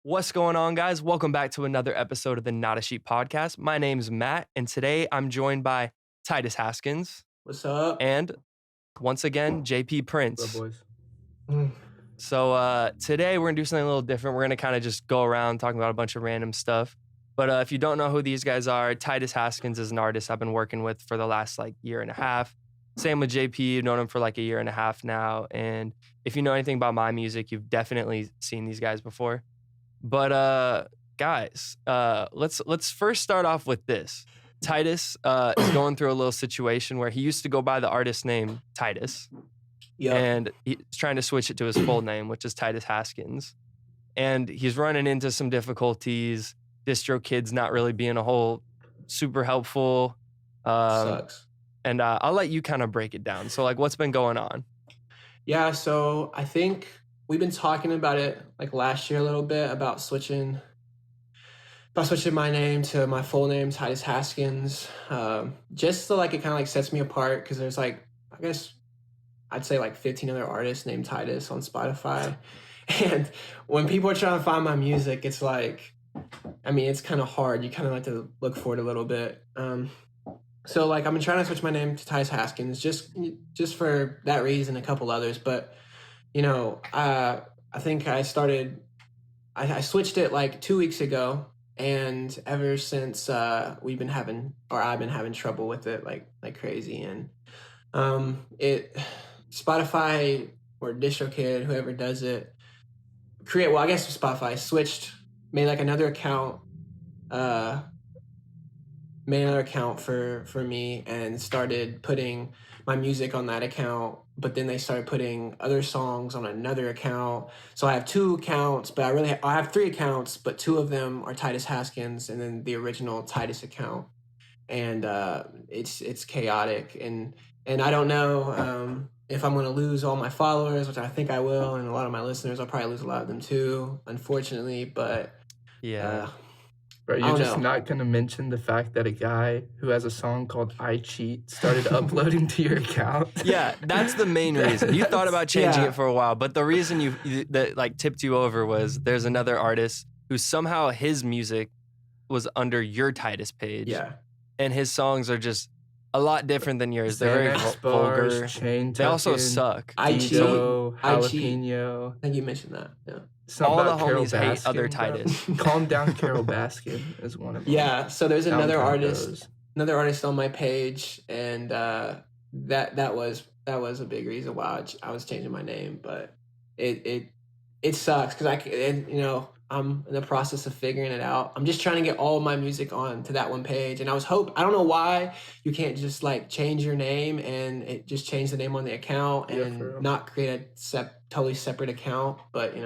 What's going on, guys? Welcome back to another episode of the Not a Sheep podcast. My name's Matt, and today I'm joined by Titus Haskins What's up? and once again, JP Prince. What's up, boys? So today we're gonna do something a little different. We're gonna kind of just go around talking about a bunch of random stuff. But if you don't know who these guys are, Titus Haskins is an artist I've been working with for the last year and a half. Same with JP, I've known him for a year and a half now. And if you know anything about my music, you've definitely seen these guys before. But guys, let's first start off with this. Titus is going through a little situation where he used to go by the artist name Titus. Yeah. And he's trying to switch it to his full name, which is Titus Haskins. And he's running into some difficulties. DistroKid's not really being a whole super helpful. Sucks. And I'll let you kind of break it down. So what's been going on? Yeah, so I think we've been talking about it last year a little bit about switching my name to my full name, Titus Haskins. Just so it kind of sets me apart because there's I guess I'd say 15 other artists named Titus on Spotify. And when people are trying to find my music, it's it's kind of hard. You kind of have to look for it a little bit. So I've been trying to switch my name to Titus Haskins just for that reason, a couple others. But, I think I switched it 2 weeks ago. And ever since I've been having trouble with it like crazy. And Spotify or DistroKid, whoever does it, I guess Spotify made another account for me and started putting my music on that account, but then they started putting other songs on another account. So I have two accounts, but I have three accounts, but two of them are Titus Haskins and then the original Titus account. And it's chaotic and I don't know if I'm going to lose all my followers, which I think I will, and a lot of my listeners, I'll probably lose a lot of them too, unfortunately, but yeah. Bro, you're just not going to mention the fact that a guy who has a song called I Cheat started uploading to your account? Yeah, that's the main reason. You thought about changing it for a while, but the reason that tipped you over was there's another artist who somehow his music was under your Titus page. Yeah. And his songs are just a lot different than yours. They're very vulgar. They also suck. I Cheat. Jalapeno. I think you mentioned that. Yeah. All the homies hate other Titus. Calm Down Carol Baskin is one of them. Yeah, so there's another artist on my page, and that was a big reason why I was changing my name. But it sucks because I'm in the process of figuring it out. I'm just trying to get all of my music on to that one page, and I don't know why you can't just change your name and it just change the name on the account and not create a totally separate account. But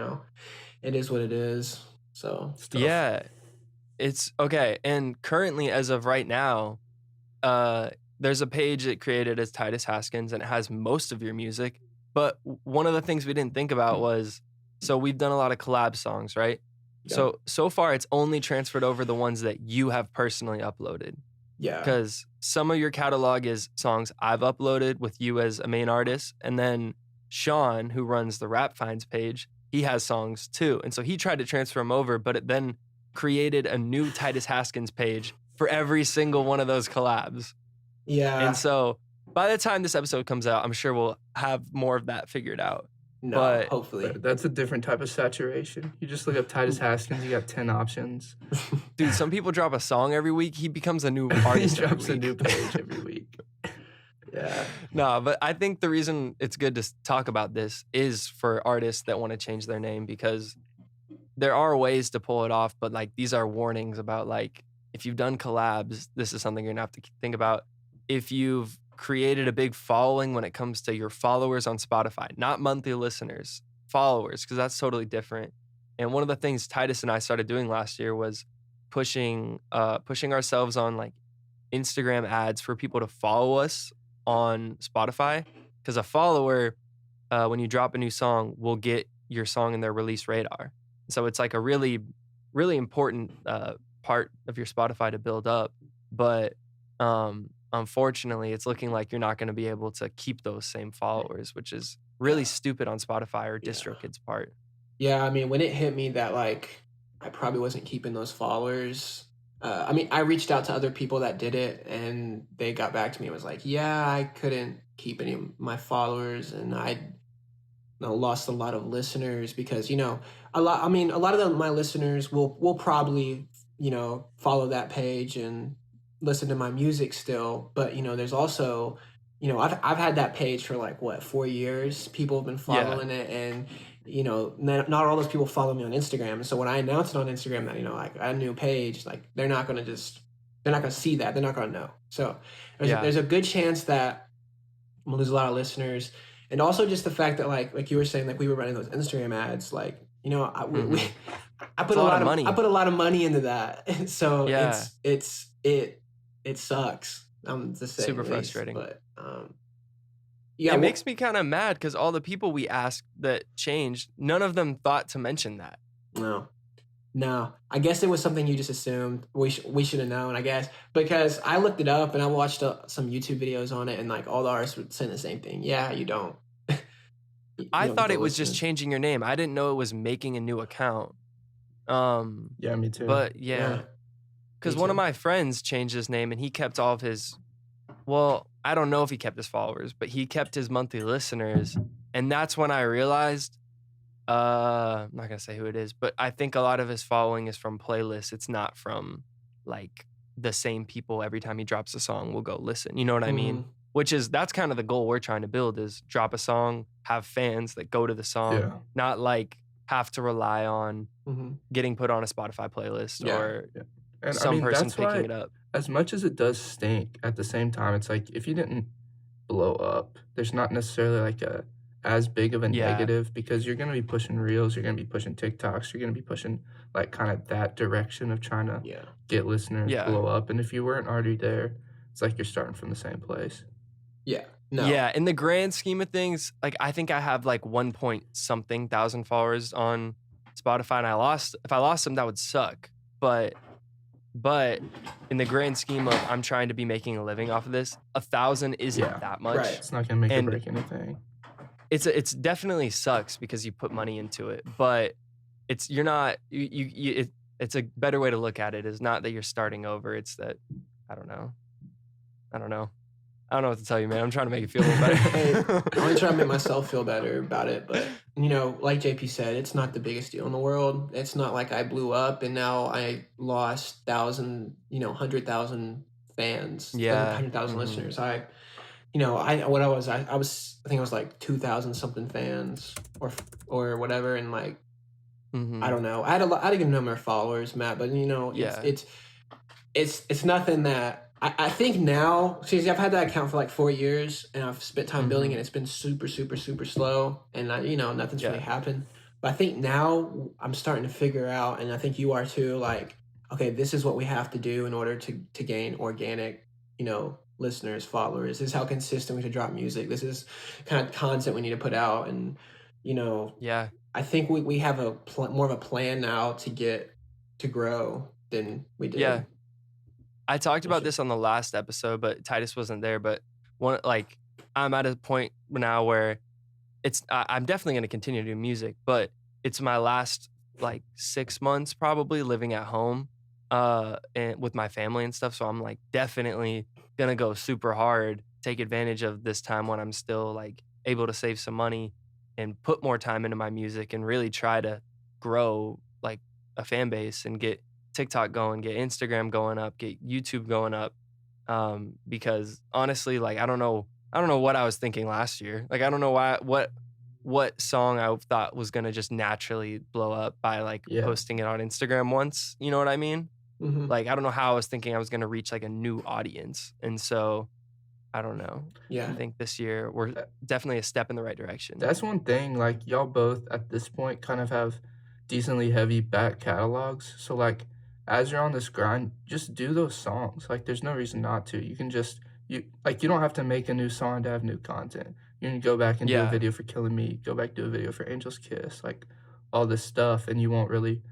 it is what it is. So yeah, it's okay. And currently, as of right now, there's a page that created as Titus Haskins, and it has most of your music. But one of the things we didn't think about was, so we've done a lot of collab songs, right? Yeah. So far, it's only transferred over the ones that you have personally uploaded. Yeah. Because some of your catalog is songs I've uploaded with you as a main artist. And then Sean, who runs the Rap Finds page, he has songs too. And so he tried to transfer them over, but it then created a new Titus Haskins page for every single one of those collabs. Yeah. And so by the time this episode comes out, I'm sure we'll have more of that figured out. No, but hopefully. That's a different type of saturation. You just look up Titus Haskins, you got 10 options. Dude, some people drop a song every week. He becomes a new artist. He drops a new page every week. Yeah. No, but I think the reason it's good to talk about this is for artists that want to change their name, because there are ways to pull it off, but these are warnings about if you've done collabs, this is something you're going to have to think about. If you've created a big following when it comes to your followers on Spotify, not monthly listeners, followers, because that's totally different. And one of the things Titus and I started doing last year was pushing ourselves on Instagram ads for people to follow us on Spotify, because a follower, when you drop a new song, will get your song in their release radar. So it's a really, really important part of your Spotify to build up. But unfortunately, it's looking like you're not going to be able to keep those same followers, which is really stupid on Spotify or DistroKid's part. Yeah, I mean, when it hit me that I probably wasn't keeping those followers. I mean, I reached out to other people that did it, and they got back to me and was like, yeah, I couldn't keep any of my followers, and I lost a lot of listeners because, a lot of my listeners will probably, follow that page and listen to my music still. But, there's also, I've had that page for like, 4 years. People have been following it, and, not all those people follow me on Instagram. So when I announced it on Instagram that, like a new page, like they're not going to see that. They're not going to know. So there's a good chance that I'm gonna lose a lot of listeners. And also just the fact that like you were saying, like we were running those Instagram ads, like, I put a lot of money. I put a lot of money into that. So it sucks. I'm just saying, super frustrating. But it makes me kind of mad because all the people we asked that changed, none of them thought to mention that. No, I guess it was something you just assumed. We should have known, I guess, because I looked it up and I watched some YouTube videos on it, and like all the artists would say the same thing. Yeah, you don't. I thought it was just changing your name. I didn't know it was making a new account. Yeah, me too. But yeah, because one of my friends changed his name and he kept all of his. Well, I don't know if he kept his followers, but he kept his monthly listeners, and that's when I realized. I'm not gonna say who it is, but I think a lot of his following is from playlists. It's not from like the same people every time he drops a song will go listen. You know what I mean? That's kind of the goal we're trying to build is drop a song, have fans that go to the song, not like have to rely on getting put on a Spotify playlist or and some person picking it up. As much as it does stink, at the same time, it's like if you didn't blow up, there's not necessarily like as big of a negative because you're going to be pushing reels, you're going to be pushing TikToks, you're going to be pushing like kind of that direction of trying to get listeners blow up. And if you weren't already there, it's like you're starting from the same place. Yeah. No. Yeah. In the grand scheme of things, like I think I have like 1,000 followers on Spotify, and if I lost them, that would suck. But in the grand scheme of I'm trying to be making a living off of this, 1,000 isn't that much. Right. It's not going to make or break anything. It's definitely sucks because you put money into it, but it's a better way to look at it is not that you're starting over. It's that I don't know what to tell you, man. I'm trying to make you feel a little better. I'm only trying to make myself feel better about it, but like JP said, it's not the biggest deal in the world. It's not like I blew up and now I lost 100,000 fans, 100,000 listeners. I think I was like 2,000 something fans or whatever, and like I don't know. I had a good number of followers, Matt, but it's nothing that I think now. See, I've had that account for like 4 years, and I've spent time building it. It's been super, super, super slow, and nothing's really happened. But I think now I'm starting to figure out, and I think you are too. Like, okay, this is what we have to do in order to gain organic, listeners, followers. This is how consistent we should drop music. This is kind of content we need to put out, and I think we have more of a plan now to grow than we did. Yeah, I talked about this on the last episode, but Titus wasn't there. But I'm at a point now where I'm definitely going to continue to do music, but it's my last 6 months probably living at home and with my family and stuff. So I'm like definitely gonna go super hard, take advantage of this time when I'm still able to save some money and put more time into my music and really try to grow a fan base and get TikTok going, get Instagram going up, get YouTube going up. Because honestly, I don't know what I was thinking last year. I don't know what song I thought was gonna just naturally blow up by posting it on Instagram once. You know what I mean? Mm-hmm. I don't know how I was thinking I was gonna reach a new audience, and so I don't know. Yeah, I think this year we're definitely a step in the right direction. That's one thing. Y'all both at this point kind of have decently heavy back catalogs. So as you're on this grind, just do those songs. There's no reason not to. You can just you don't have to make a new song to have new content. You can go back and do a video for Killing Me, go back do a video for Angel's Kiss, all this stuff, and you won't really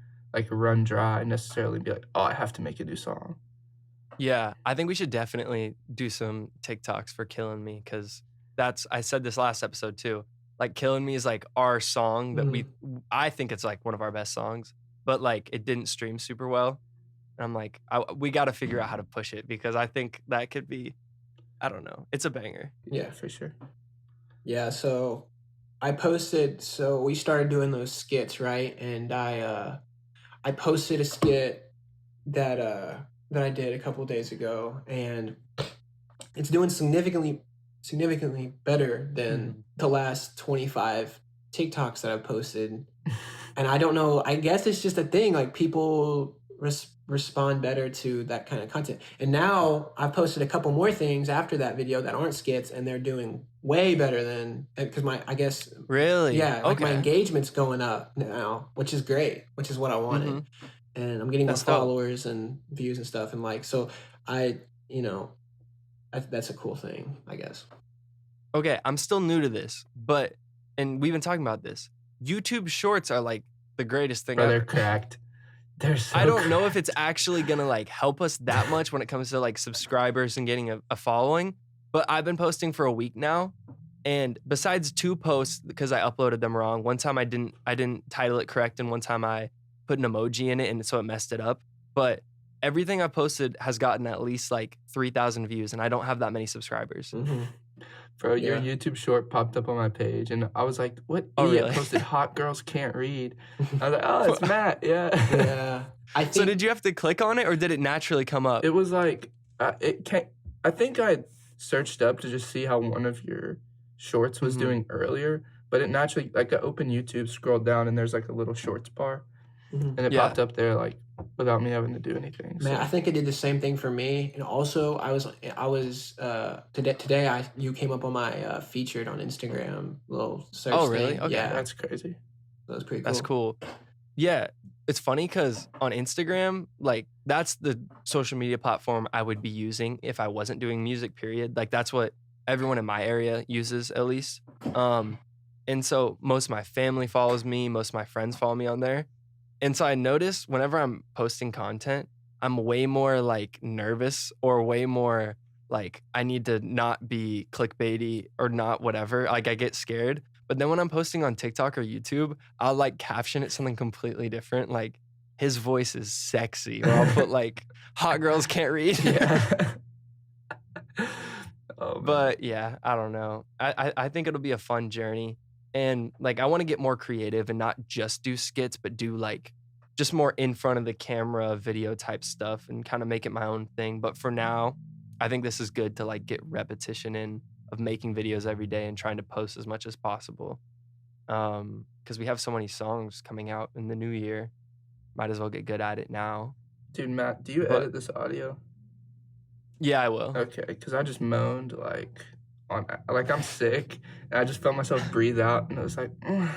run dry necessarily and be like, oh, I have to make a new song. Yeah, I think we should definitely do some TikToks for Killing Me, because I said this last episode too. Killing Me is our song that I think it's one of our best songs. but like it didn't stream super well. And I'm like, we got to figure out how to push it because I think that could be, I don't know, it's a banger. Yeah. for sure. Yeah, so we started doing those skits, right? And I posted a skit that I did a couple days ago, and it's doing significantly better than the last 25 TikToks that I've posted. And I don't know, I guess it's just a thing, like people respond better to that kind of content. And now I've posted a couple more things after that video that aren't skits, and they're doing way better than, because I guess Really? yeah, like my Okay. engagement's going up now, which is great, which is what I wanted. And I'm getting more That's dope. followers and views and stuff, and like, so that's a cool thing, I guess. Okay, I'm still new to this, and we've been talking about this. YouTube Shorts are like the greatest thing Bro, they're ever. cracked. They're so I don't know if cracked. it's actually gonna like help us that much when it comes to like subscribers and getting a following, but I've been posting for a week now, and besides 2 posts because I uploaded them wrong. One time I didn't title it correct, and one time I put an emoji in it, and so it messed it up. But everything I posted has gotten at least like 3,000 views, and I don't have that many subscribers. Mm-hmm. Bro, your Yeah. YouTube short popped up on my page, and I was like, "What Oh, idiot really? posted hot girls can't read?" I was like, "Oh, it's Matt." Yeah. Yeah, I think So did you have to click on it, or did it naturally come up? It was like it can't. I think I searched up to just see how one of your shorts was Mhm. doing earlier, but it naturally, like, I opened YouTube, scrolled down, and there's like a little shorts bar, Mhm. and it Yeah. popped up there like without me having to do anything. Man, I So think it did the same thing for me. And also, I was today you came up on my featured on Instagram little search Oh, really? thing. Okay. Yeah, that's crazy. that was pretty cool. That's cool. Yeah, it's funny because on Instagram, like that's the social media platform I would be using if I wasn't doing music, period. Like that's what everyone in my area uses at least. And so most of my family follows me, most of my friends follow me on there. And so I notice whenever I'm posting content, I'm way more like nervous or way more like I need to not be clickbaity or not whatever. Like I get scared. But then when I'm posting on TikTok or YouTube, I'll like caption it something completely different. Like his voice is sexy. Or I'll put like hot girls can't read. Yeah. Oh, man. But yeah, I don't know. I think it'll be a fun journey. And like I want to get more creative and not just do skits, but do like just more in front of the camera video type stuff and kind of make it my own thing. But for now, I think this is good to like get repetition in of making videos every day and trying to post as much as possible. Because we have so many songs coming out in the new year. Might as well get good at it now. Dude, Matt, do you But- edit this audio? Yeah, I will. Okay, because I just moaned like I'm sick, and I just felt myself breathe out, and I was like, I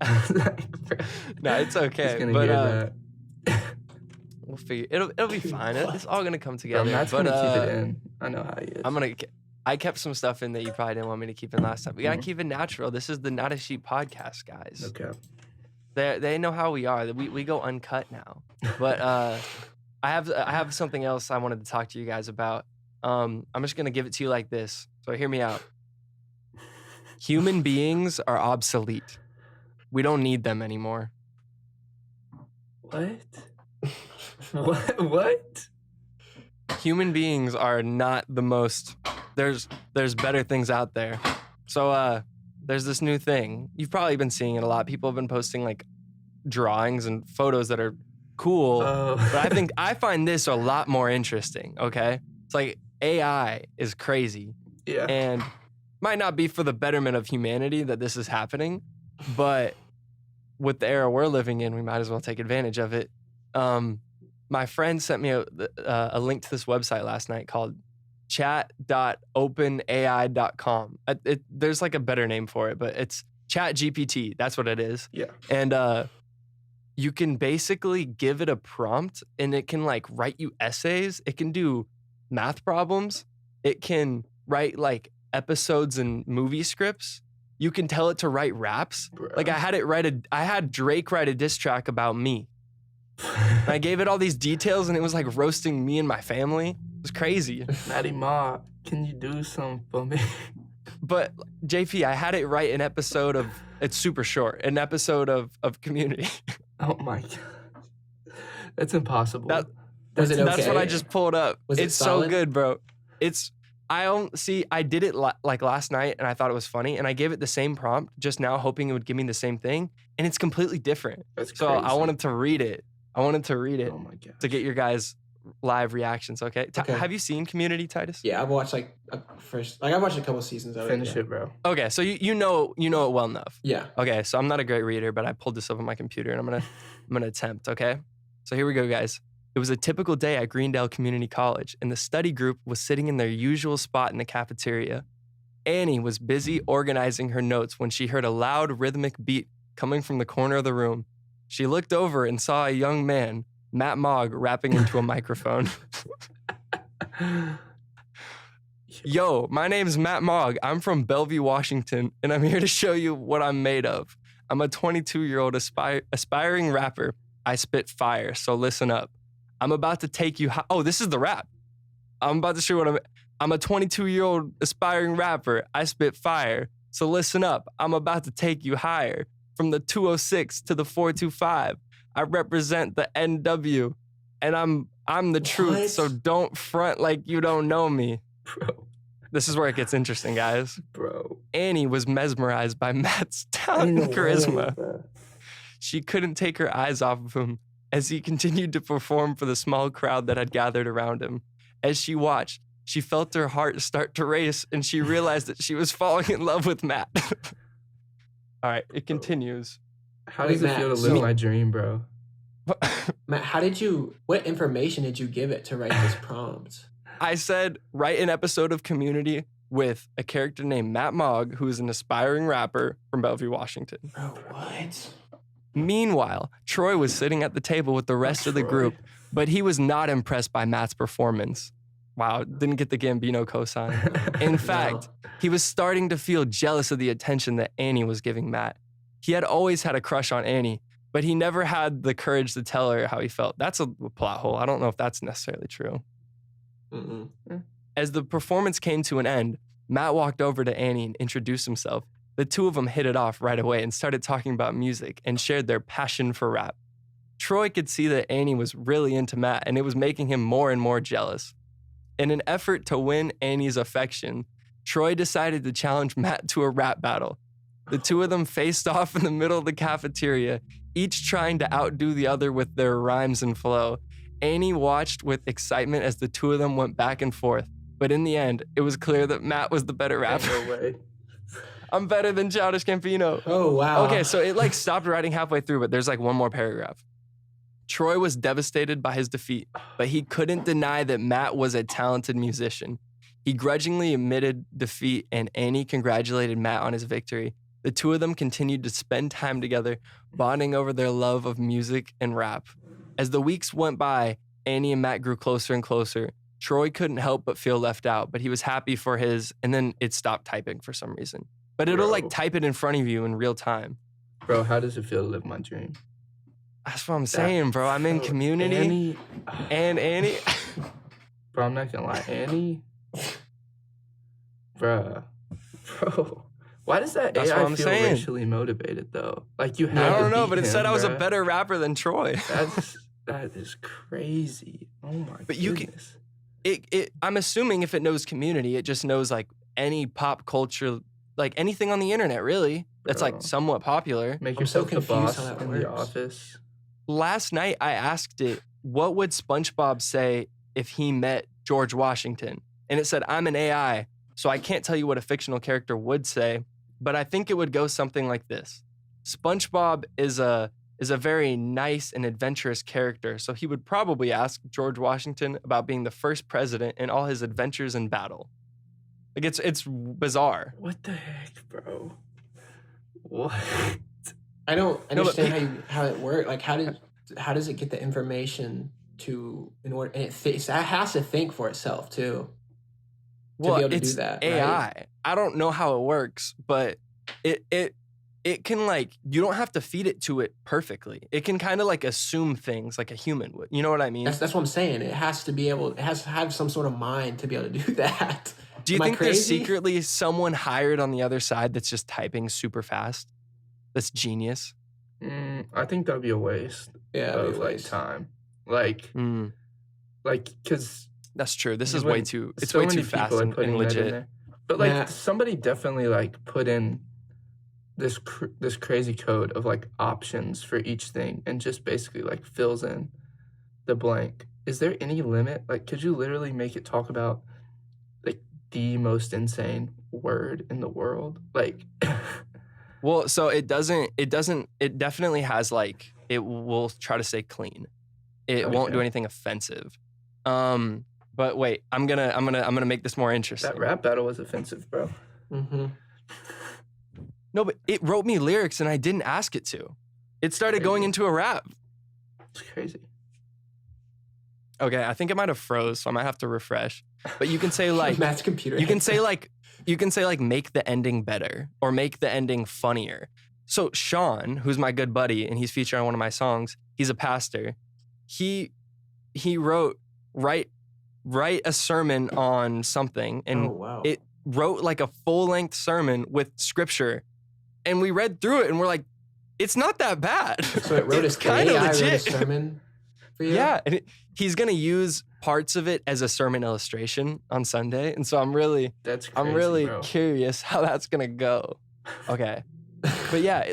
was like, bro, No, it's okay. he's gonna But hear that. we'll figure. It'll be fine. It's all gonna come Bro, together. Matt's but gonna keep it in. I know how he is. I kept some stuff in that you probably didn't want me to keep in last time. We gotta Mhm. keep it natural. This is the Not a Sheep podcast, guys. Okay. They know how we are. We go uncut now. But I have something else I wanted to talk to you guys about. I'm just gonna give it to you like this. So hear me out. Human beings are obsolete. We don't need them anymore. What? What? Human beings are not the most. There's better things out there. So there's this new thing. You've probably been seeing it a lot. People have been posting like drawings and photos that are cool. Oh. But I find this a lot more interesting, okay? It's like AI is crazy Yeah. and might not be for the betterment of humanity that this is happening, but with the era we're living in, we might as well take advantage of it. My friend sent me a link to this website last night called chat.openai.com. There's like a better name for it, but it's ChatGPT. That's what it is. Yeah. And you can basically give it a prompt and it can like write you essays. It can do math problems. It can write like episodes and movie scripts. You can tell it to write raps. Bro. Like I had Drake write a diss track about me. And I gave it all these details and it was like roasting me and my family. It was crazy. Maddie Ma, can you do something for me? But JP, I had it write an episode of, it's super short, an episode of Community. Oh my God. It's impossible. Was it That's what I okay? just pulled up. Was it It's so solid? good, bro. I did it like last night and I thought it was funny and I gave it the same prompt just now hoping it would give me the same thing and it's completely different. That's So crazy. I wanted to read it. Oh my god. To get your guys' live reactions, okay? Okay. Have you seen Community, Titus? Yeah, I've watched like I've watched a couple seasons of Finish it. it, bro. Okay, so you know it well enough. Yeah. Okay, so I'm not a great reader, but I pulled this up on my computer and I'm gonna attempt, okay? So here we go, guys. It was a typical day at Greendale Community College, and the study group was sitting in their usual spot in the cafeteria. Annie was busy organizing her notes when she heard a loud rhythmic beat coming from the corner of the room. She looked over and saw a young man, Matt Mogg, rapping into a microphone. Yo, my name's Matt Mogg. I'm from Bellevue, Washington, and I'm here to show you what I'm made of. I'm a 22-year-old aspiring rapper. I spit fire, so listen up. I'm about to take you oh, this is the rap. I'm about to show you what I'm a 22-year-old aspiring rapper. I spit fire, so listen up. I'm about to take you higher. From the 206 to the 425, I represent the NW, and I'm the truth, so don't front like you don't know me. Bro. This is where it gets interesting, guys. Bro. Annie was mesmerized by Matt's talent and charisma. She couldn't take her eyes off of him as he continued to perform for the small crowd that had gathered around him. As she watched, she felt her heart start to race and she realized that she was falling in love with Matt. All right, it continues. How does it feel to live my dream, bro? Matt, what information did you give it to write this prompt? I said, write an episode of Community with a character named Matt Mogg, who is an aspiring rapper from Bellevue, Washington. Bro, what? Meanwhile, Troy was sitting at the table with the rest of the group, but he was not impressed by Matt's performance. Wow, didn't get the Gambino cosign. In fact, he was starting to feel jealous of the attention that Annie was giving Matt. He had always had a crush on Annie, but he never had the courage to tell her how he felt. That's a plot hole. I don't know if that's necessarily true. Mm-mm. As the performance came to an end, Matt walked over to Annie and introduced himself. The two of them hit it off right away and started talking about music and shared their passion for rap. Troy could see that Annie was really into Matt and it was making him more and more jealous. In an effort to win Annie's affection, Troy decided to challenge Matt to a rap battle. The two of them faced off in the middle of the cafeteria, each trying to outdo the other with their rhymes and flow. Annie watched with excitement as the two of them went back and forth, but in the end, it was clear that Matt was the better rapper. No way. I'm better than Childish Gambino. Oh, wow. Okay, so it stopped writing halfway through, but there's one more paragraph. Troy was devastated by his defeat, but he couldn't deny that Matt was a talented musician. He grudgingly admitted defeat, and Annie congratulated Matt on his victory. The two of them continued to spend time together, bonding over their love of music and rap. As the weeks went by, Annie and Matt grew closer and closer. Troy couldn't help but feel left out, but he was happy for his, and then it stopped typing for some reason. But it'll type it in front of you in real time. Bro, how does it feel to live my dream? That's what I'm saying, bro. I'm in Community. Annie. And Annie. Bro, I'm not gonna lie. Annie. Bro. Why does that That's AI what I'm feel saying. racially motivated, though? Like, you I had to don't know, beat but it him, said I was a bruh. better rapper than Troy. That is crazy. Oh my But you goodness. I'm assuming if it knows Community, it just knows any pop culture, anything on the internet, really. That's Bro. somewhat popular. Make I'm so yourself the confused boss how that in the works. office. Last night, I asked it, what would SpongeBob say if he met George Washington? And it said, I'm an AI, so I can't tell you what a fictional character would say, but I think it would go something like this. SpongeBob is a very nice and adventurous character, so he would probably ask George Washington about being the first president and all his adventures in battle. It's bizarre. What the heck, bro? What? I don't No, but understand how it works. How does it get the information in order, and it has to think for itself too. Well, be able to it's do that, AI. right? I don't know how it works, but it can you don't have to feed it to it perfectly. It can kind of assume things like a human would. You know what I mean? That's what I'm saying. It has to have some sort of mind to be able to do that. Do you Am I think there's crazy? secretly someone hired on the other side that's just typing super fast? That's genius. I think that'd be a waste Yeah, it'd be of a waste. time. Like, Mm, because that's true. This you is way wouldn't. too. It's So way many too fast people are and putting that in legit. there. But like, Matt, somebody definitely like put in this this crazy code of like options for each thing, and just basically like fills in the blank. Is there any limit? Like, could you literally make it talk about like the most insane word in the world? Like, Well, so it doesn't. It definitely has like. It will try to stay clean. It won't do Okay. anything offensive. But wait, I'm gonna make this more That interesting. rap battle was offensive, bro. mm-hmm. No, but it wrote me lyrics and I didn't ask it to. It started going Crazy. into a rap. It's crazy. Okay, I think it might have froze, so I might have to refresh. But you can say like Matt's computer. you can say like make the ending better or make the ending funnier. So Sean, who's my good buddy and he's featured on one of my songs, he's a pastor. He wrote write a sermon on something and oh wow. it wrote like a full-length sermon with scripture. And we read through it and we're like, it's not that bad. So it wrote It's a kind of AI wrote a legit. sermon for you. Yeah, and he's gonna use parts of it as a sermon illustration on Sunday, and so I'm really That's crazy, bro. curious how that's gonna go. Okay, but yeah,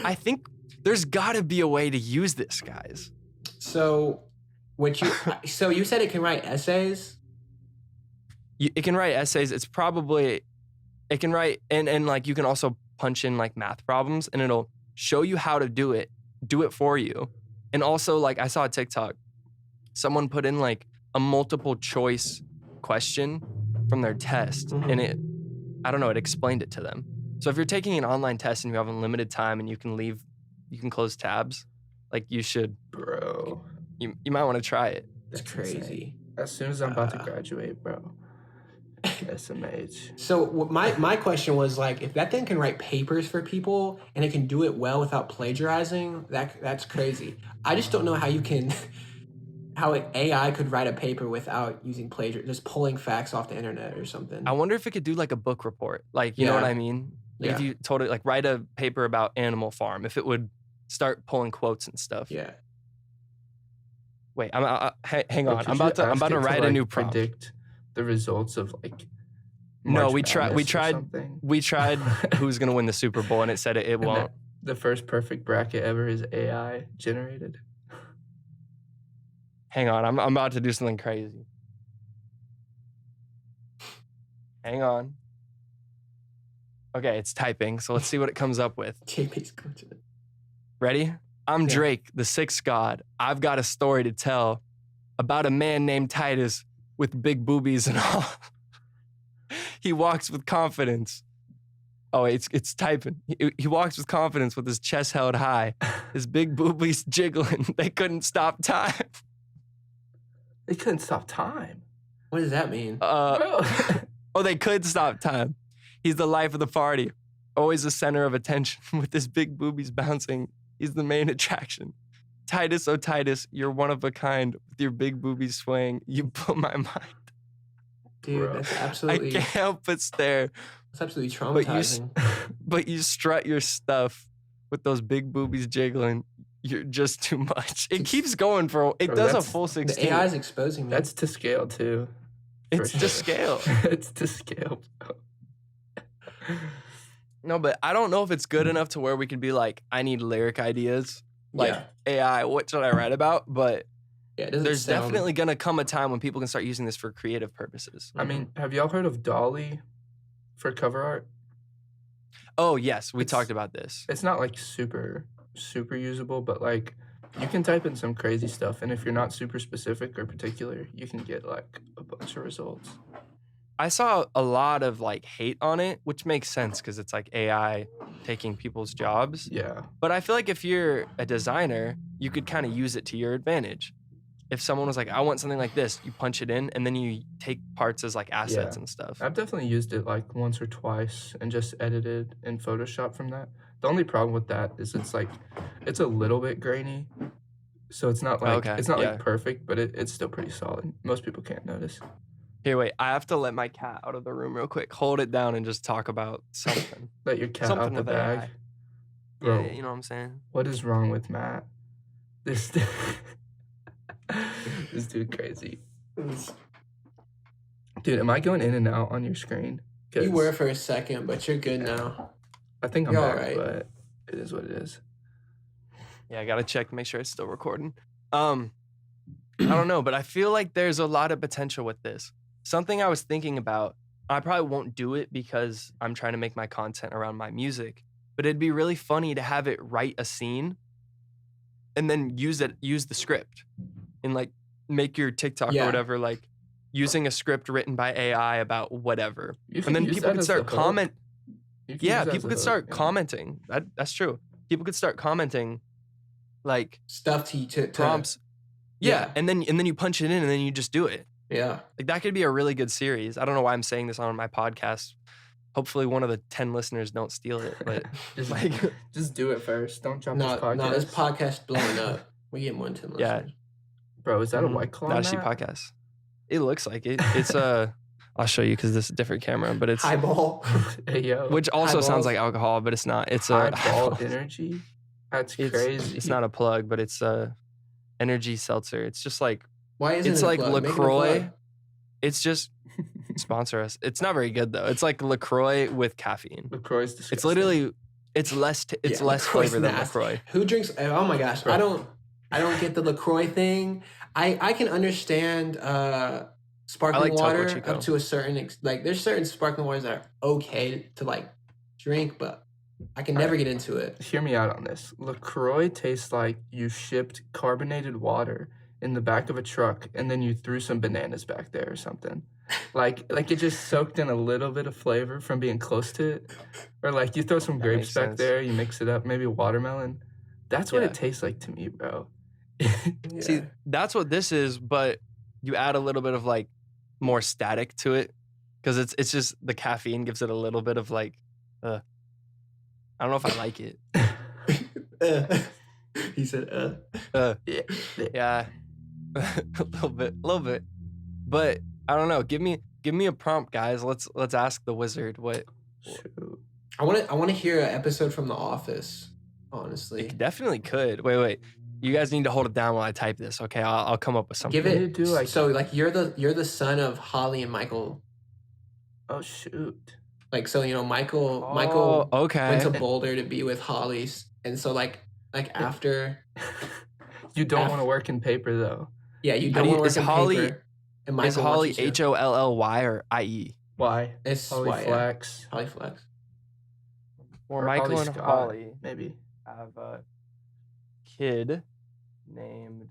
I think there's got to be a way to use this, guys. So, so you said it can write essays. It can write essays. It can write and like you can also punch in like math problems, and it'll show you how to do it for you. And also, like, I saw a TikTok, someone put in like a multiple choice question from their test, and it explained it to them. So if you're taking an online test and you have unlimited time and you can close tabs, like you should, Bro. you might want to try it. That's insane. crazy. As soon as I'm about to graduate, bro. SMH. So my question was like, if that thing can write papers for people and it can do it well without plagiarizing, that's crazy. I just don't know how AI could write a paper without using just pulling facts off the internet or something. I wonder if it could do like a book report, like you know what I mean? Like if you told it like write a paper about Animal Farm, if it would start pulling quotes and stuff. Yeah. Wait, hang on. Could I'm you about to ask it write a like, new prompt. Predict the results of like No, March we Madness or tried something? we tried who's gonna win the Super Bowl, and it said it And won't. the first perfect bracket ever is AI generated. Hang on, I'm about to do something crazy. Hang on. Okay, it's typing, so let's see what it comes up with. JP's glitching it. Ready? I'm Yeah. Drake, the sixth god. I've got a story to tell about a man named Titus with big boobies and all. He walks with confidence. Oh, it's typing. He walks with confidence with his chest held high. His big boobies jiggling. They couldn't stop time. They couldn't stop time. What does that mean? Bro. Oh, they could stop time. He's the life of the party. Always the center of attention with his big boobies bouncing. He's the main attraction. Titus, oh Titus, you're one of a kind. With your big boobies swaying, you blow my mind. Dude, Bro. that's I absolutely can't help but stare. that's absolutely But traumatizing. But you strut your stuff with those big boobies jiggling. You're just too much. It keeps going for. It Bro, does a that's- full The 16. AI is exposing me. That's to scale too. for It's to scale. It's to scale. Bro. No, but I don't know if it's good enough to where we could be like, I need lyric ideas. Like Yeah. AI, what should I write about? But Yeah, it doesn't there's sound- definitely gonna come a time when people can start using this for creative purposes. I mean, have y'all heard of Dolly for cover art? Oh yes, we It's- talked about this. It's not like super usable, but like you can type in some crazy stuff, and if you're not super specific or particular, you can get like a bunch of results. I saw a lot of like hate on it, which makes sense because it's like AI taking people's jobs. Yeah. But I feel like if you're a designer, you could kind of use it to your advantage. If someone was like, I want something like this, you punch it in and then you take parts as like assets Yeah. and stuff. I've definitely used it like once or twice and just edited in Photoshop from that. The only problem with that is it's a little bit grainy. So it's not like Okay, it's not yeah. like perfect, but it's still pretty solid. Most people can't notice. Here, wait, I have to let my cat out of the room real quick. Hold it down and just talk about something. Let your cat Something out the with bag. AI. Bro, Yeah, you know what I'm saying? what is wrong with Matt? This This dude crazy. Dude, am I going in and out on your screen? You were for a second, but you're good now. I think I'm You're back, alright. but it is what it is. Yeah, I gotta check to make sure it's still recording. I don't know, but I feel like there's a lot of potential with this. Something I was thinking about, I probably won't do it because I'm trying to make my content around my music, but it'd be really funny to have it write a scene and then use the script and like make your TikTok or whatever, like using a script written by AI about whatever. And then people could start commenting. Yeah, people could start commenting. That's true. People could start commenting like stuff to prompts. Yeah, and then you punch it in and then you just do it. Yeah. Like that could be a really good series. I don't know why I'm saying this on my podcast. Hopefully one of the 10 listeners don't steal it, but just do it first. Don't drop this podcast. No, this podcast blowing up. We get more than 10 listeners. Bro, is that a White Claw? Not a sheep podcast. It looks like it. It's I'll show you because this is a different camera, but it's Highball. Hey, yo. Which also sounds like alcohol, but it's not. It's a Highball energy. That's crazy. It's not a plug, but it's a energy seltzer. It's just like why isn't it's it like LaCroix. It's just sponsor us. It's not very good though. It's like LaCroix with caffeine. LaCroix's disgusting. It's literally less flavor than LaCroix. Who drinks? Oh my gosh, bro. I don't get the LaCroix thing. I can understand sparkling water up to a certain like there's certain sparkling waters that are okay to like drink, but I can never get into it. Hear me out on this. LaCroix tastes like you shipped carbonated water in the back of a truck and then you threw some bananas back there or something. Like it just soaked in a little bit of flavor from being close to it. Or like you throw some grapes back there, you mix it up, maybe a watermelon. That's what it tastes like to me, bro. See, that's what this is, but you add a little bit of like more static to it because it's just the caffeine gives it a little bit of like I don't know if I like it. He said yeah. a little bit. But I don't know. Give me a prompt, guys. Let's ask the wizard what. I want to hear an episode from The Office. Honestly, it definitely could. Wait. You guys need to hold it down while I type this. Okay, I'll come up with something. Give it. So like you're the son of Holly and Michael. Oh shoot. Like so Michael went to Boulder to be with Holly, and so like after. You don't want to work in paper though. Yeah, you don't want to work in paper. And is Holly HOLLY or IE? Why? It's Holly Flex. Holly Flex. Or Michael and Holly maybe have a kid named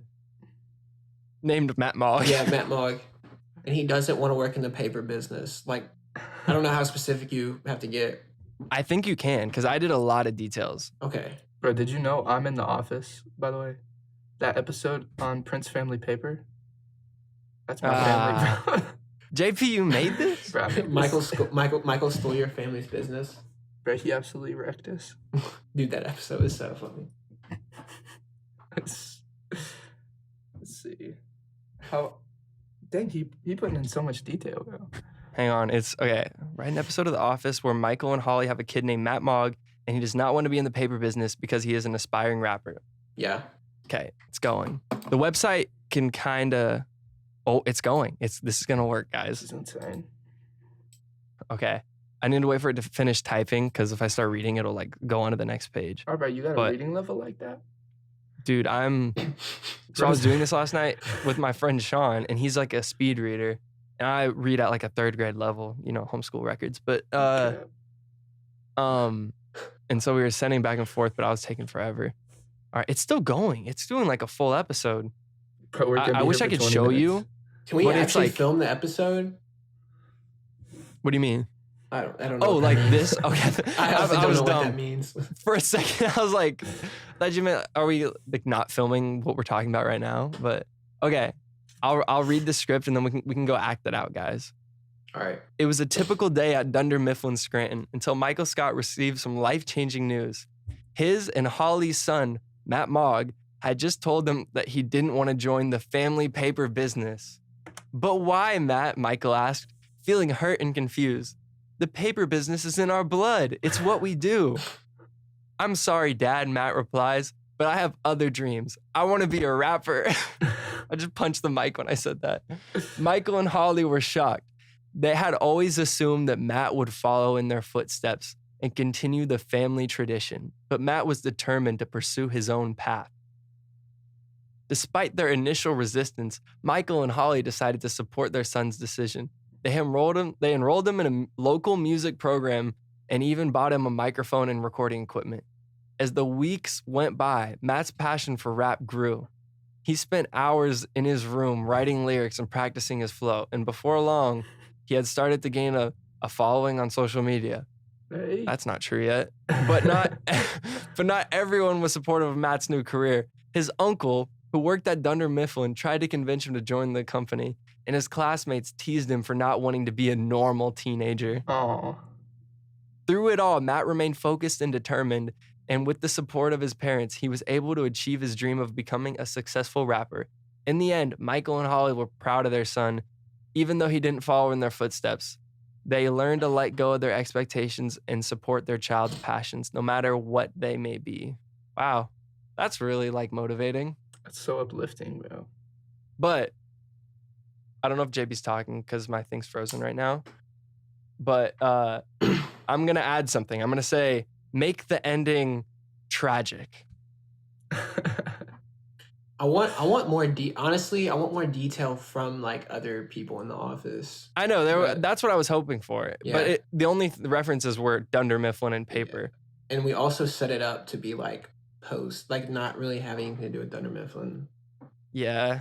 Matt Mogg. Yeah, Matt Mogg. And he doesn't want to work in the paper business. Like, I don't know how specific you have to get. I think you can, because I did a lot of details. Okay. Bro, did you know I'm in The Office, by the way? That episode on Prince Family Paper? That's my family, bro. JP, you made this? Bro, Michael stole your family's business. Bro, he absolutely wrecked us. Dude, that episode is so funny. Let's see. How... Dang, he putting in so much detail, bro. Hang on. It's okay. Write an episode of The Office where Michael and Holly have a kid named Matt Mogg, and he does not want to be in the paper business because he is an aspiring rapper. Yeah. Okay, it's going. The website can kind of... Oh, it's going. This is going to work, guys. This is insane. Okay. I need to wait for it to finish typing because if I start reading, it'll like go on to the next page. All right, you got a reading level like that? Dude, so I was doing this last night with my friend Sean, and he's like a speed reader. And I read at like a 3rd grade level, homeschool records. But, and so we were sending back and forth, but I was taking forever. All right, it's still going. It's doing like a full episode. Bro, I wish I could show you. Can we actually film the episode? What do you mean? I don't know. Oh, like this? Okay. I was don't know dumb. What that means. For a second, I was like, thought you meant, are we like not filming what we're talking about right now? But okay, I'll read the script and then we can go act it out, guys. All right. It was a typical day at Dunder Mifflin Scranton until Michael Scott received some life-changing news. His and Holly's son, Matt Mogg, had just told them that he didn't want to join the family paper business. But why, Matt? Michael asked, feeling hurt and confused. The paper business is in our blood. It's what we do. I'm sorry, Dad, Matt replies, but I have other dreams. I want to be a rapper. I just punched the mic when I said that. Michael and Holly were shocked. They had always assumed that Matt would follow in their footsteps and continue the family tradition, but Matt was determined to pursue his own path. Despite their initial resistance, Michael and Holly decided to support their son's decision. They enrolled him in a local music program and even bought him a microphone and recording equipment. As the weeks went by, Matt's passion for rap grew. He spent hours in his room writing lyrics and practicing his flow, and before long, he had started to gain a following on social media. Hey. That's not true yet. But not everyone was supportive of Matt's new career. His uncle, who worked at Dunder Mifflin, tried to convince him to join the company, and his classmates teased him for not wanting to be a normal teenager. Aw. Through it all, Matt remained focused and determined, and with the support of his parents, he was able to achieve his dream of becoming a successful rapper. In the end, Michael and Holly were proud of their son, even though he didn't follow in their footsteps. They learned to let go of their expectations and support their child's passions, no matter what they may be. Wow, that's really motivating. That's so uplifting, bro. But I don't know if JB's talking because my thing's frozen right now. But I'm going to add something. I'm going to say, make the ending tragic. I want more honestly, I want more detail from other people in the office. I know that's what I was hoping for. Yeah. But the only references were Dunder Mifflin and paper. Yeah. And we also set it up to be post, not really having anything to do with Dunder Mifflin. Yeah.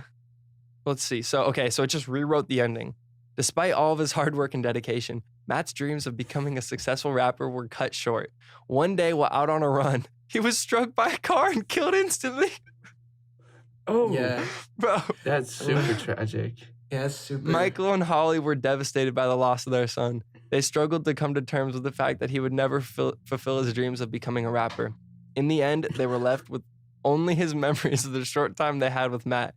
Let's see. So it just rewrote the ending. Despite all of his hard work and dedication, Matt's dreams of becoming a successful rapper were cut short. One day, while out on a run, he was struck by a car and killed instantly. Oh, yeah, bro. That's super tragic. Yeah, that's super. Michael and Holly were devastated by the loss of their son. They struggled to come to terms with the fact that he would never fulfill his dreams of becoming a rapper. In the end, they were left with only his memories of the short time they had with Matt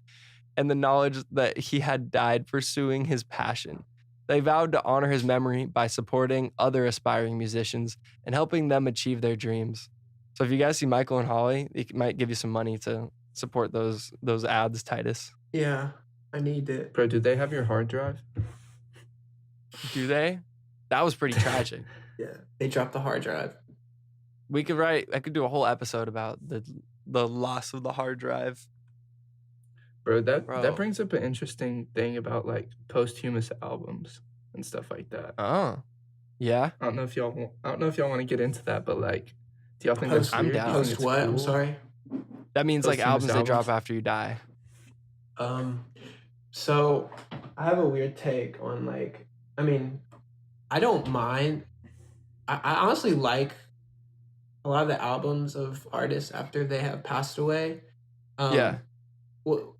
and the knowledge that he had died pursuing his passion. They vowed to honor his memory by supporting other aspiring musicians and helping them achieve their dreams. So if you guys see Michael and Holly, it might give you some money to support those ads, Titus. Yeah, I need it. Bro, do they have your hard drive? Do they? That was pretty tragic. Yeah, they dropped the hard drive. I could do a whole episode about the loss of the hard drive. Bro, that brings up an interesting thing about posthumous albums and stuff like that. Oh, yeah. I don't know if y'all want to get into that, but do y'all think that's I'm weird? down. Do you think Post it's what? cool? I'm sorry. That means Posthumous albums they drop albums? after you die. So I have a weird take on I don't mind. I honestly like a lot of the albums of artists after they have passed away. Yeah. Well,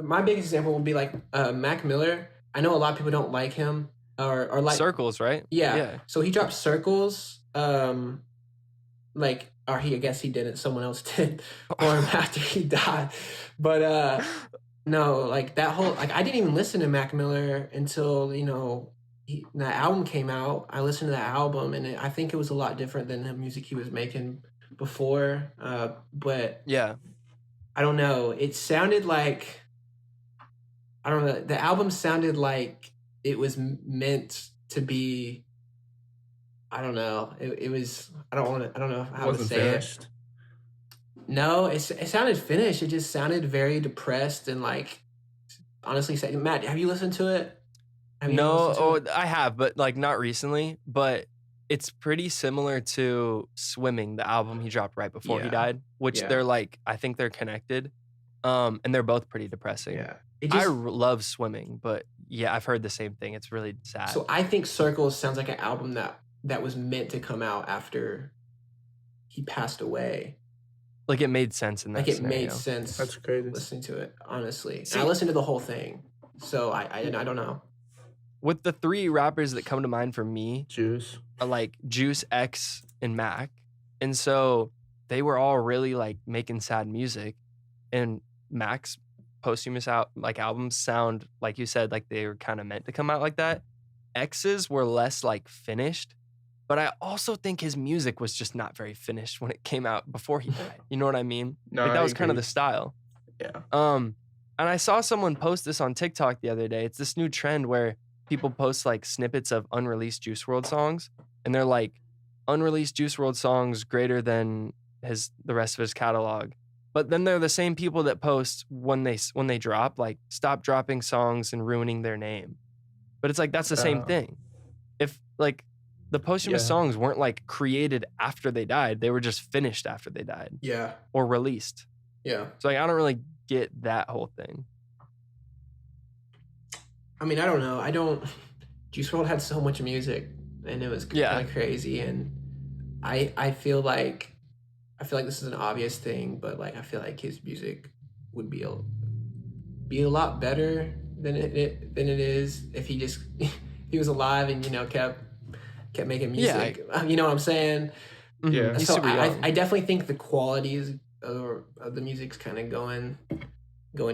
my biggest example would be Mac Miller. I know a lot of people don't like him or like Circles, right? Yeah. So he dropped Circles. Or I guess he didn't. Someone else did for him after he died. But no, that whole I didn't even listen to Mac Miller until that album came out. I listened to that album, and I think it was a lot different than the music he was making before. But yeah, I don't know. It sounded I don't know. The album sounded like it was meant to be. I don't know. It was. I don't know how to say finished. it. No, it sounded finished. It just sounded very depressed and honestly. Matt, have you listened to it? I have, but not recently. But it's pretty similar to Swimming, the album he dropped right before he died, which they're I think they're connected, and they're both pretty depressing. Yeah, I love Swimming, but yeah, I've heard the same thing. It's really sad. So I think Circles sounds like an album that was meant to come out after he passed away. It made sense in that scenario. It made sense. That's crazy. Listening to it, honestly. And I listened to the whole thing, so I don't know. With the three rappers that come to mind for me, Juice, are Juice, X, and Mac, and so they were all really making sad music, and Mac's posthumous albums sound like you said they were kind of meant to come out like that. X's were less finished, but I also think his music was just not very finished when it came out before he died. You know what I mean? No, that I was kind of agree. the style. Yeah. And I saw someone post this on TikTok the other day. It's this new trend where people post like snippets of unreleased Juice WRLD songs, and they're like unreleased Juice WRLD songs greater than the rest of his catalog. But then they're the same people that post when they drop, like, stop dropping songs and ruining their name. But it's like that's the same thing. If like the posthumous songs weren't like created after they died, they were just finished after they died. Yeah. Or released. Yeah. So like I don't really get that whole thing. I mean, I don't know. Juice WRLD had so much music, and it was kind of crazy. And I feel like this is an obvious thing, but like I feel like his music would be a lot better than it is if he just he was alive and kept making music. Yeah. You know what I'm saying? Yeah. So I definitely think the quality of the music's kind of going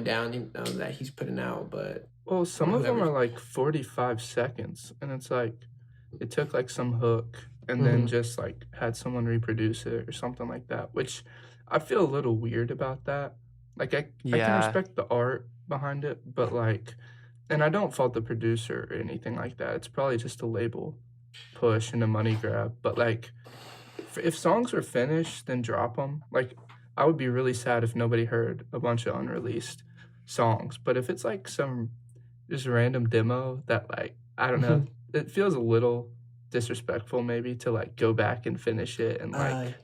down. That he's putting out, but some of them are like 45 seconds, and it's like it took like some hook and then just like had someone reproduce it or something like that, which I feel a little weird about that. Like I can respect the art behind it, but like, and I don't fault the producer or anything like that. It's probably just a label push and a money grab. But like, if songs were finished, then drop them. Like, I would be really sad if nobody heard a bunch of unreleased songs. But if it's like some just random demo that like, I don't know, it feels a little disrespectful maybe to like go back and finish it and like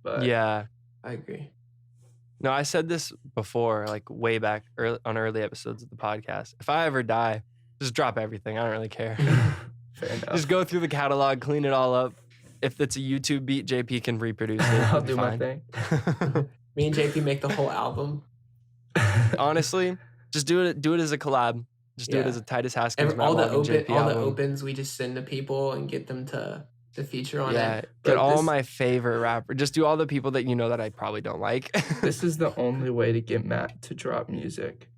but I agree. No, I said this before, like way back on early episodes of the podcast. If I ever die, just drop everything. I don't really care. Fair enough. Just go through the catalog, clean it all up. If it's a YouTube beat, JP can reproduce it. I'll do my thing. Me and JP make the whole album. Honestly, just do it as a collab. Just do it as a Titus Haskins all the album. opens we just send to people and get them to feature on it. Yeah, get all my favorite rapper. Just do all the people that you know that I probably don't like. This is the only way to get Matt to drop music.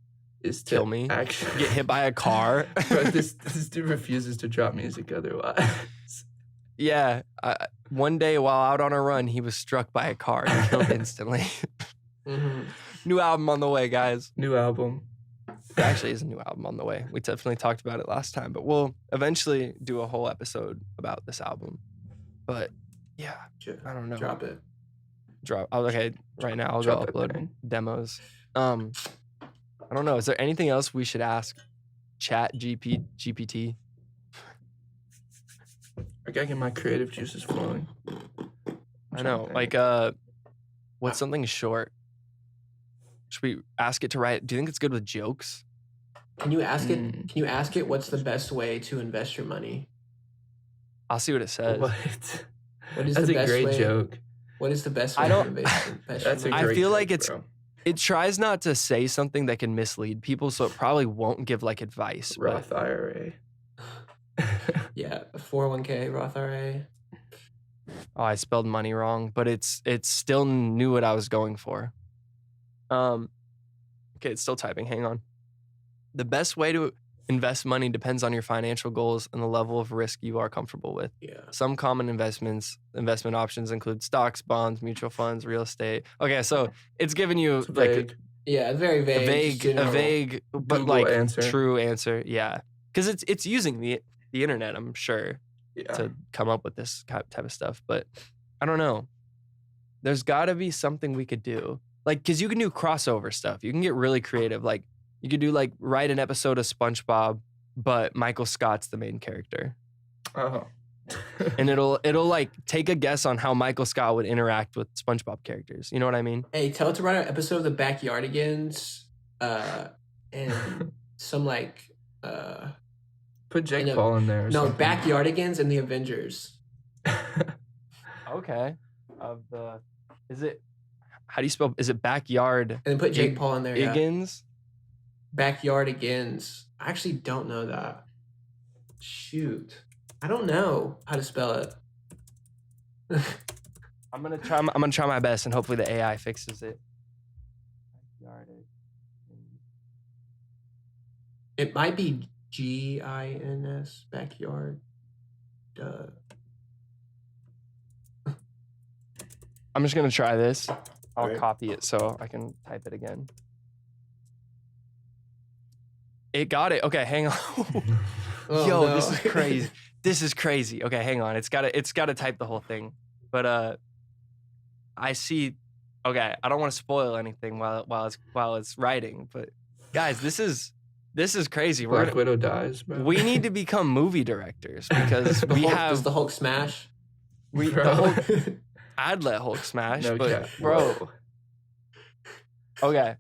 Is to kill me. Actually get hit by a car. But this dude refuses to drop music otherwise. Yeah, one day while out on a run, he was struck by a car and killed instantly. New album on the way, guys. New album. There actually is a new album on the way. We definitely talked about it last time, but we'll eventually do a whole episode about this album. But yeah, I don't know. Drop it. Okay, right now I'll go upload demos. I don't know. Is there anything else we should ask GPT? I gotta get my creative juices flowing. I know. Like, what's something short? Should we ask it to write? Do you think it's good with jokes? Can you ask it? Can you ask it what's the best way to invest your money? I'll see what it says. What is That's the best way? Joke. What is the best way to invest? That's a great I feel joke, like bro. It tries not to say something that can mislead people, so it probably won't give like advice. Roth IRA. Yeah, 401k, Roth IRA. Oh, I spelled money wrong, but it's still knew what I was going for. Okay, it's still typing. Hang on. The best way to invest money depends on your financial goals and the level of risk you are comfortable with. Yeah. Some common investment options include stocks, bonds, mutual funds, real estate. Okay, so it's giving you It's vague. Yeah, very vague. A vague, but Google like answer. true answer. Yeah, because it's using the internet, I'm sure, to come up with this type of stuff. But I don't know. There's got to be something we could do. Like, because you can do crossover stuff. You can get really creative. Like, you could do, like, write an episode of SpongeBob, but Michael Scott's the main character. Oh. And it'll, like, take a guess on how Michael Scott would interact with SpongeBob characters. You know what I mean? Hey, tell it to write an episode of The Backyardigans, and some, like... Put Jake Paul in there. No, Backyardigans and the Avengers. Okay. How do you spell? Is it backyard? And then put Jake Paul in there. Higgins? Backyardigans. I actually don't know that. Shoot. I don't know how to spell it. I'm gonna try my best, and hopefully the AI fixes it. It might be GINS, backyard. I'm just gonna try this. I'll Right. copy it so I can type it again. It got it. Okay, hang on. Oh, Yo, no. this is crazy. This is crazy. Okay, hang on. It's gotta type the whole thing. But I see. Okay, I don't want to spoil anything while it's writing. But guys, this is crazy. Black Widow dies, bro. We need to become movie directors because Does the Hulk smash? I'd let Hulk smash, No but cap. bro. Whoa. Okay.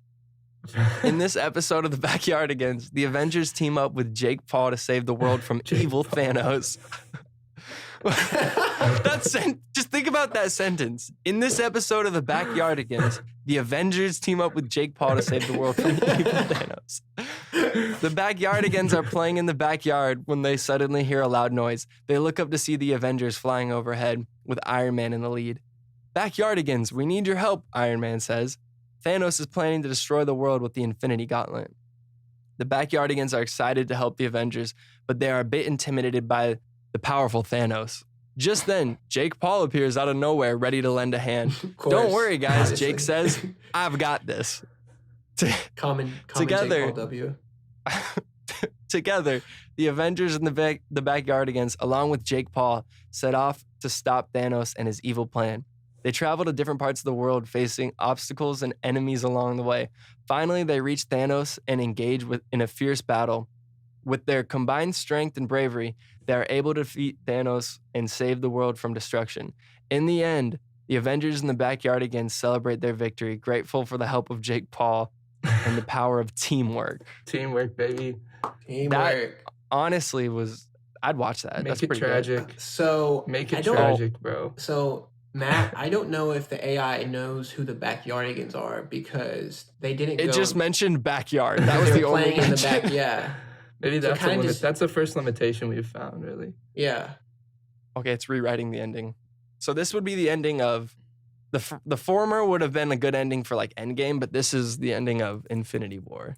In this episode of the Backyardigans, the Avengers team up with Jake Paul to save the world from evil Thanos. Just think about that sentence. In this episode of the Backyardigans, the Avengers team up with Jake Paul to save the world from evil Thanos. The Backyardigans are playing in the backyard when they suddenly hear a loud noise. They look up to see the Avengers flying overhead with Iron Man in the lead. Backyardigans, we need your help, Iron Man says. Thanos is planning to destroy the world with the Infinity Gauntlet. The Backyardigans are excited to help the Avengers, but they are a bit intimidated by the powerful Thanos. Just then, Jake Paul appears out of nowhere, ready to lend a hand. Don't worry, guys, obviously. Jake says. I've got this. Common Together. Jake Paul W. Together, the Avengers and the Backyardigans, along with Jake Paul, set off to stop Thanos and his evil plan. They travel to different parts of the world, facing obstacles and enemies along the way. Finally, they reach Thanos and engage in a fierce battle. With their combined strength and bravery, they are able to defeat Thanos and save the world from destruction. In the end, the Avengers and the Backyardigans celebrate their victory, grateful for the help of Jake Paul and the power of teamwork. Teamwork, baby. Teamwork. Honestly, I'd watch that. Make That's it pretty tragic. good. So Make I it don't- tragic, bro. So Matt, I don't know if the AI knows who the Backyardigans are because they didn't. It go just mentioned backyard. That was they the were only playing in the mention. back. Yeah, Maybe So that's kinda that's the first limitation we've found, really. yeah. Okay, it's rewriting the ending. So this would be the ending of the former would have been a good ending for like Endgame, but this is the ending of Infinity War.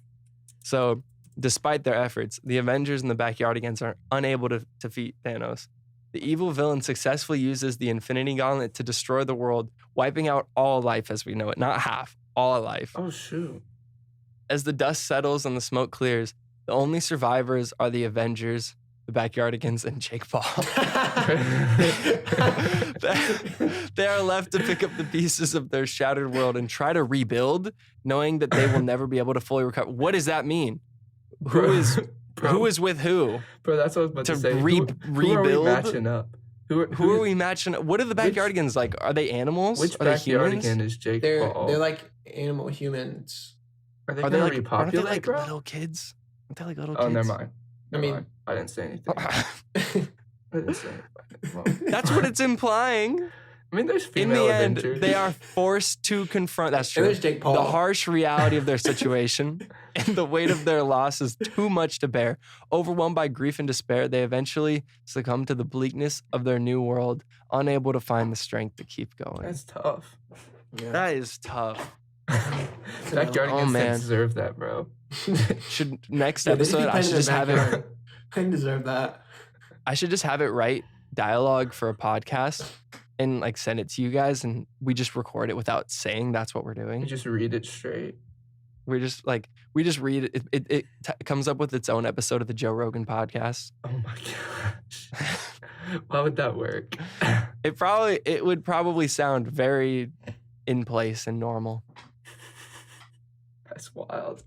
So despite their efforts, the Avengers and the Backyardigans are unable to defeat Thanos. The evil villain successfully uses the Infinity Gauntlet to destroy the world, wiping out all life as we know it, not half, all life. Oh, shoot. As the dust settles and the smoke clears, the only survivors are the Avengers, the Backyardigans, and Jake Paul. They are left to pick up the pieces of their shattered world and try to rebuild, knowing that they will never be able to fully recover. What does that mean? Who is with who? Bro, that's what I was about to, To say. Who are we rebuild? matching up? Who Are we matching? What are the Backyardigans like? Are they animals? Which Are they humans? Backyardigan is Jake They're Paul? like animal humans. Are they Are they gonna like? Aren't repopulate, they like bro? little kids? Aren't they like little Oh, kids? never mind. I mean- Mind. I didn't say anything. I didn't say anything. Well, That's what it's implying. I mean, there's In female the end, Avengers. they are forced to confront. That's true. There's Jake Paul. The harsh reality of their situation and the weight of their loss is too much to bear. Overwhelmed by grief and despair, they eventually succumb to the bleakness of their new world, unable to find the strength to keep going. That's tough. Yeah. That is tough. Backyardigans Oh, man. deserve that, bro. Should next Yeah, they should be episode I playing should in just their have it. backyard. I deserve that. I should just have it write dialogue for a podcast and like send it to you guys, and we just record it without saying that's what we're You doing. just read it straight. We just read it. It comes up with its own episode of the Joe Rogan podcast. Oh my gosh. Why would that work? It would probably sound very in place and normal. That's wild.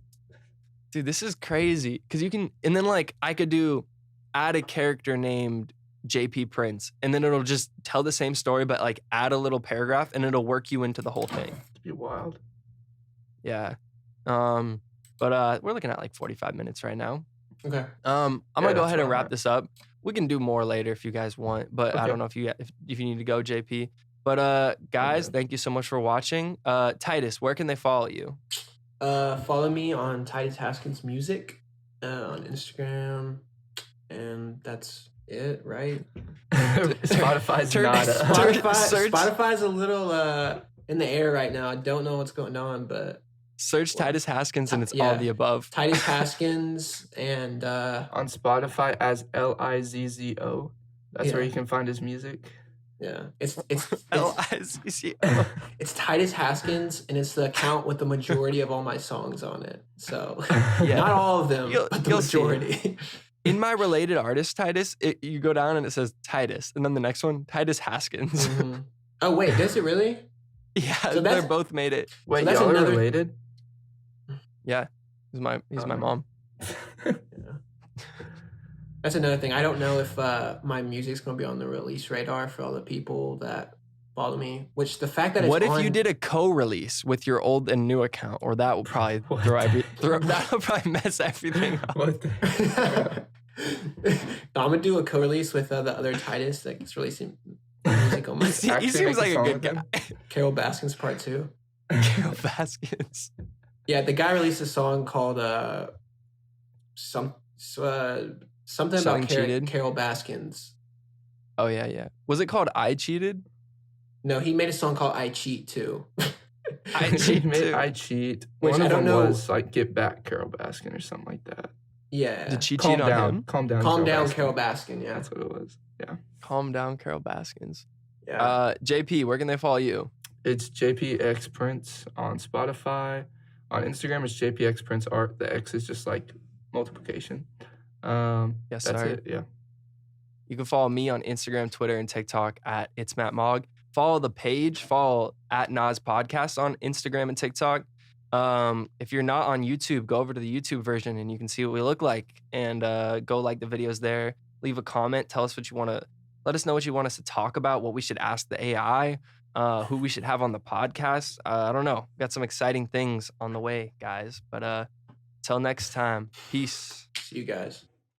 Dude, this is crazy. Cause you can, and then like I could add a character named jpxprince, and then it'll just tell the same story, but like add a little paragraph and it'll work you into the whole thing. It'd be wild. Yeah. But we're looking at like 45 minutes right now. Okay. I'm Yeah, gonna go that's ahead and fine. wrap this up. We can do more later if you guys want, but I Okay. don't know if you need to go, JP. But guys, Okay. thank you so much for watching. Titus, where can they follow you? Follow me on Titus Haskins Music on Instagram, and that's it, right? Spotify's Turn- not turn- a... search- Spotify's a little in the air right now. I don't know what's going on, but Search Titus Haskins and it's all Yeah. the above. Titus Haskins and on Spotify as Lizzo. That's where Yeah. you can find his music. Yeah, LICCO. it's Titus Haskins, and it's the account with the majority of all my songs on it. So Yeah. not all of them, but the You'll see. majority. In my related artist, Titus, you go down and it says Titus, and then the next one, Titus Haskins. Mhm. Oh wait, does it really? Yeah, So they're both made it. Wait, that's y'all are another- related? Yeah, he's my mom. Yeah. That's another thing. I don't know if my music's gonna be on the release radar for all the people that follow me. Which the fact that it's What if you on- did a co-release with your old and new account, or that would probably What that would probably mess everything up. What the? I'm gonna do a co-release with the other Titus that's releasing music on my He Actually seems make a like a song good with guy. Carol Baskins Part 2. Carol Baskins. Yeah, the guy released a song called something Something about Cheated? Carol Baskins. Oh yeah. Was it called I Cheated? No, he made a song called I Cheat too. I He Cheat made too. I Cheat. Which One I of don't them know- was like Get Back Carol Baskin or something like that. Yeah. Did she Calm cheat on down. him? Calm down. Calm down, Baskin. Carol Baskin. Yeah. That's what it was. Yeah. Calm down, Carol Baskins. Yeah. JP, where can they follow you? It's jpxprince on Spotify. On Instagram, it's jpxprinceart. The X is just like multiplication. Yes, That's sir. it. Yeah. You can follow me on Instagram, Twitter, and TikTok at It's Matt Mogg. Follow the page. Follow at NAS Podcast on Instagram and TikTok. If you're not on YouTube, go over to the YouTube version and you can see what we look like. And go like the videos there. Leave a comment. Tell us what you want to. Let us know what you want us to talk about. What we should ask the AI. Who we should have on the podcast. I don't know. Got some exciting things on the way, guys. But till next time, peace. See you guys.